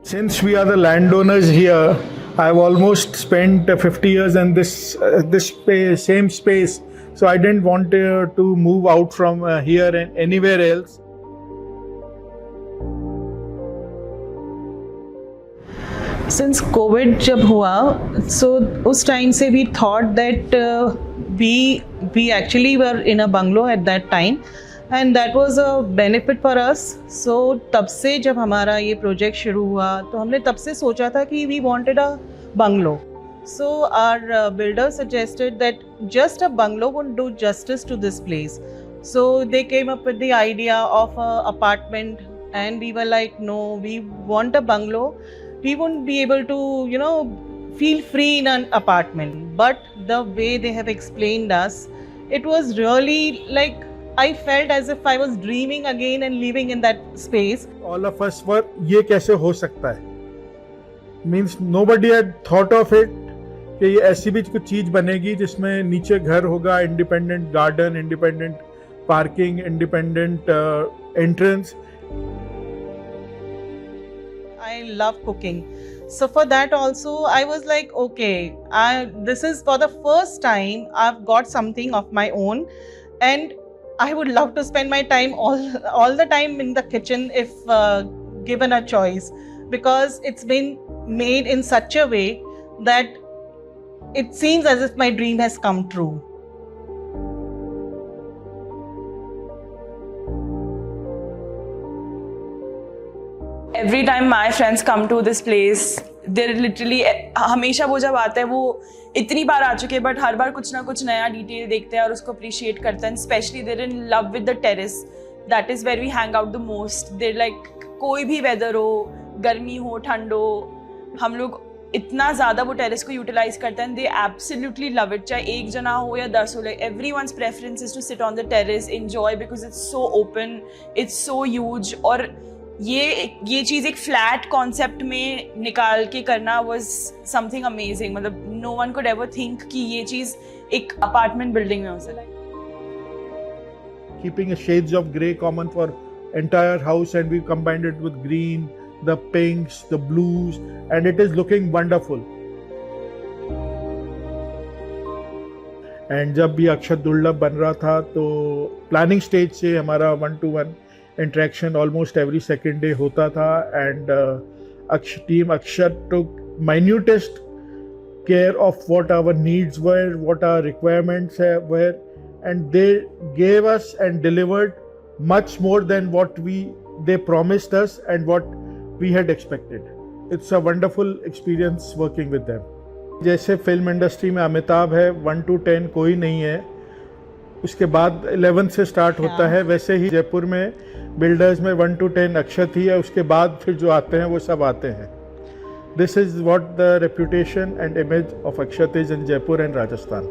Since we are the landowners here, I've almost spent 50 years in same space. So I didn't want to move out from here and anywhere else. Since COVID जब हुआ, so उस time से we thought that we actually were in a bungalow at that time. And that was a benefit for us. So तब से जब हमारा ये project शुरू हुआ तो हमने तब से सोचा था कि we wanted a bungalow. So our builder suggested that just a bungalow wouldn't do justice to this place. So they came up with the idea of an apartment and we were like, no, we want a bungalow. We won't be able to, feel free in an apartment. But the way they have explained us, it was really like, I felt as if I was dreaming again and living in that space. All of us were, ये कैसे हो सकता है? Means nobody had thought of it कि ये ऐसी भी कुछ चीज बनेगी जिसमें नीचे घर होगा, independent garden, independent parking, independent entrance. I love cooking. So for that also, I was like, okay, this is for the first time I've got something of my own, and I would love to spend my time all the time in the kitchen if given a choice, because it's been made in such a way that it seems as if my dream has come true. Every time my friends come to this place, they're literally हमेशा वो जब आता है वो इतनी बार आ चुके हैं but हर बार कुछ ना कुछ नया डिटेल देखते हैं और उसको अप्रिशिएट करते हैं. Specially they're in love with the terrace. That is where we hang out the most. They're like कोई भी वेदर हो, गर्मी हो, ठंड हो, हम लोग इतना ज़्यादा वो टेरेस को यूटिलाइज करते हैं. They absolutely love it. चाहे एक जना हो या 10 हो, like every one's preference is to sit on the terrace, enjoy, because it's so open, it's so huge. और ये चीज़ एक फ्लैट कॉन्सेप्ट में निकाल के करना वाज समथिंग अमेजिंग. मतलब no one could ever think कि ये चीज़ एक अपार्टमेंट बिल्डिंग में हो सकती है. Keeping shades of grey common for entire house, and we combined it with green, the pinks, the blues, and it is looking wonderful. And जब भी अक्षत दुर्लभ बन रहा था तो प्लानिंग स्टेज से हमारा 1-to-1 interaction almost every second day होता था, and team Akshat took minutest care of what our needs were, what our requirements were, and they gave us and delivered much more than what they promised us and what we had expected. It's a wonderful experience working with them. जैसे film industry में अमिताभ है, 1 to 10 कोई नहीं है, उसके बाद 11 से start होता है, वैसे ही जयपुर में बिल्डर्स में 1 to 10 अक्षत ही है, उसके बाद फिर जो आते हैं वो सब आते हैं. This is what the reputation and image of Akshat is in Jaipur and Rajasthan.